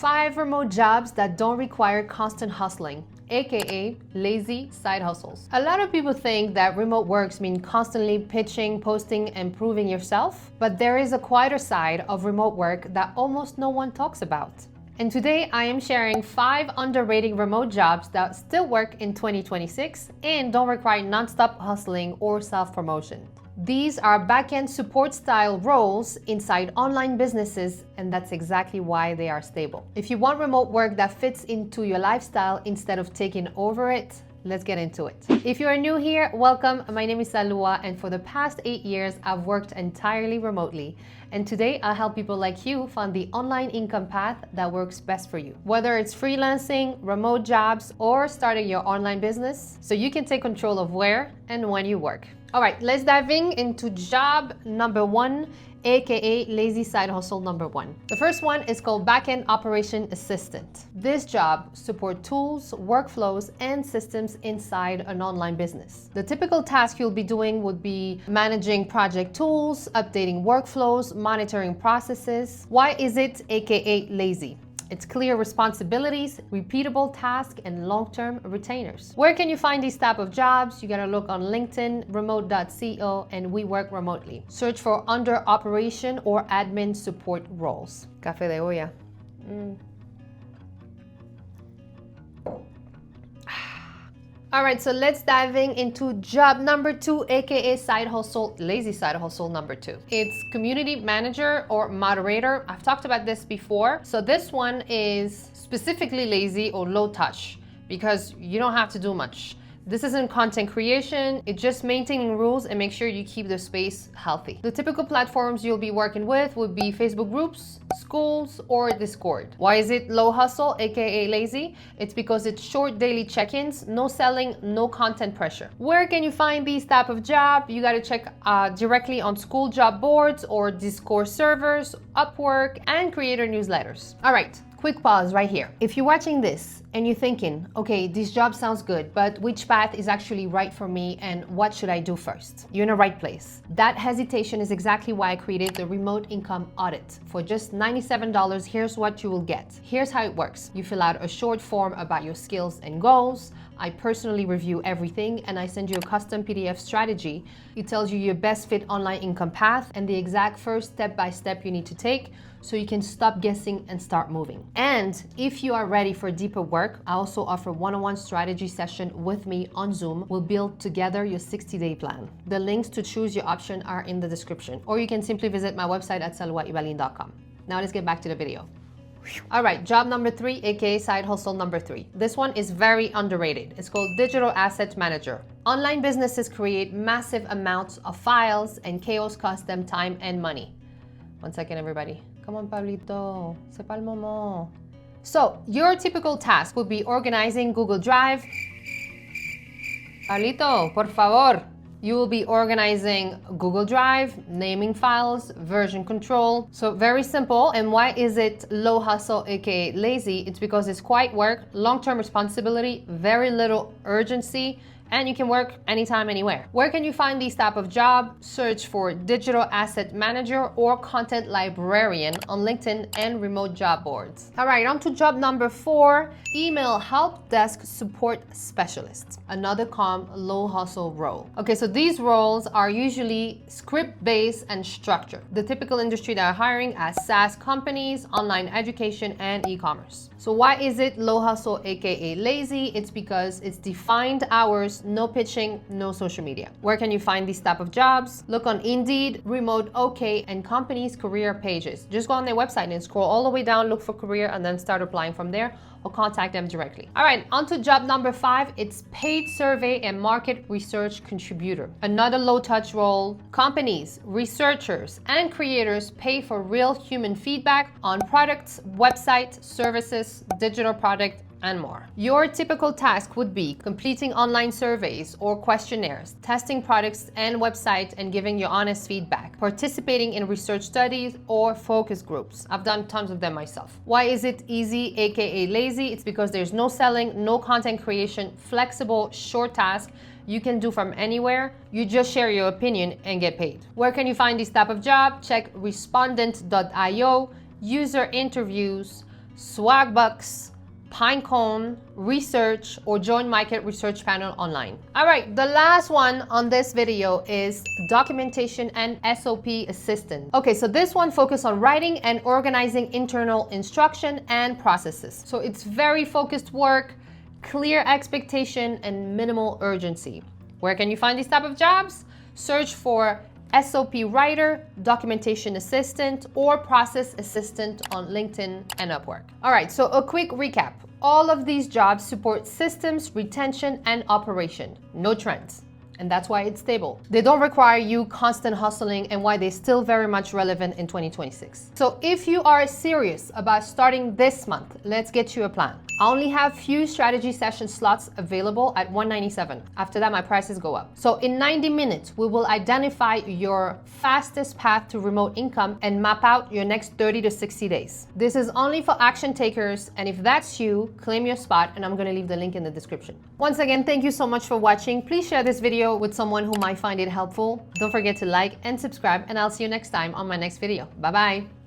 5 remote jobs that don't require constant hustling, aka lazy side hustles. A lot of people think that remote works mean constantly pitching, posting, and proving yourself, but there is a quieter side of remote work that almost no one talks about. And today I am sharing 5 underrated remote jobs that still work in 2026 and don't require non-stop hustling or self-promotion. These are back-end support style roles inside online businesses, and that's exactly why they are stable. If you want remote work that fits into your lifestyle instead of taking over it, let's get into it. If you are new here, welcome. My name is Salua, and for the past 8 years, I've worked entirely remotely. And today, I'll help people like you find the online income path that works best for you. Whether it's freelancing, remote jobs, or starting your online business, so you can take control of where and when you work. All right, let's dive into job number 1, aka lazy side hustle number 1. The first one is called Backend Operation Assistant. This job supports tools, workflows, and systems inside an online business. The typical task you'll be doing would be managing project tools, updating workflows, monitoring processes. Why is it aka lazy? It's clear responsibilities, repeatable tasks, and long-term retainers. Where can you find these type of jobs? You gotta look on LinkedIn, remote.co, and we work remotely. Search for under operation or admin support roles. Café de olla. All right, so let's dive into job number 2, aka side hustle, lazy side hustle number 2. It's community manager or moderator. I've talked about this before. So this one is specifically lazy or low touch because you don't have to do much. This isn't content creation, it's just maintaining rules and make sure you keep the space healthy. The typical platforms you'll be working with would be Facebook groups, schools, or Discord. Why is it low hustle, aka lazy? It's because it's short daily check-ins, no selling, no content pressure. Where can you find these type of job? You gotta check directly on school job boards or Discord servers, Upwork, and creator newsletters. All right, quick pause right here. If you're watching this and you're thinking, okay, this job sounds good, but which path is actually right for me and what should I do first? You're in the right place. That hesitation is exactly why I created the remote income audit. For just $97, here's what you will get. Here's how it works. You fill out a short form about your skills and goals. I personally review everything and I send you a custom PDF strategy. It tells you your best fit online income path and the exact first step-by-step you need to take so you can stop guessing and start moving. And if you are ready for deeper work, I also offer one-on-one strategy session with me on Zoom. We'll build together your 60-day plan. The links to choose your option are in the description, or you can simply visit my website at saluaibalin.com. Now let's get back to the video. All right, job number 3, aka side hustle number 3. This one is very underrated. It's called Digital Asset Manager. Online businesses create massive amounts of files and chaos costs them time and money. One second, everybody. Come on, Pablito. C'est pas le moment. So, your typical task would be organizing Google Drive. Pablito, por favor. You will be organizing Google Drive, naming files, version control. So very simple. And why is it low hustle, aka lazy? It's because it's quiet work, long-term responsibility, very little urgency, and you can work anytime, anywhere. Where can you find these type of job? Search for digital asset manager or content librarian on LinkedIn and remote job boards. All right, on to job number 4, email help desk support specialist. Another calm, low hustle role. Okay, so these roles are usually script-based and structured. The typical industry that are hiring as SaaS companies, online education, and e-commerce. So why is it low hustle, aka lazy? It's because it's defined hours, no pitching, no social media. Where can you find these type of jobs? Look on Indeed, Remote OK, and companies' career pages. Just go on their website and scroll all the way down, look for career, and then start applying from there, or contact them directly. All right, on to job number 5. It's paid survey and market research contributor. Another low touch role. Companies, researchers, and creators pay for real human feedback on products, website, services, digital product, and more. Your typical task would be completing online surveys or questionnaires, testing products and websites and giving your honest feedback, participating in research studies or focus groups. I've done tons of them myself. Why is it easy, aka lazy? It's because there's no selling, no content creation, flexible, short tasks you can do from anywhere. You just share your opinion and get paid. Where can you find this type of job? Check respondent.io, user interviews, Swagbucks, Pinecone, Research, or join Market Research Panel online. All right, the last one on this video is Documentation and SOP Assistant. Okay, so this one focuses on writing and organizing internal instruction and processes. So it's very focused work, clear expectation, and minimal urgency. Where can you find these type of jobs? Search for SOP writer, documentation assistant, or process assistant on LinkedIn and Upwork. All right, so a quick recap. All of these jobs support systems, retention, and operation. No trends. And that's why it's stable. They don't require you constant hustling and why they're still very much relevant in 2026. So if you are serious about starting this month, let's get you a plan. I only have few strategy session slots available at $197. After that, my prices go up. So in 90 minutes, we will identify your fastest path to remote income and map out your next 30 to 60 days. This is only for action takers. And if that's you, claim your spot, and I'm gonna leave the link in the description. Once again, thank you so much for watching. Please share this video with someone who might find it helpful. Don't forget to like and subscribe, and I'll see you next time on my next video. Bye-bye.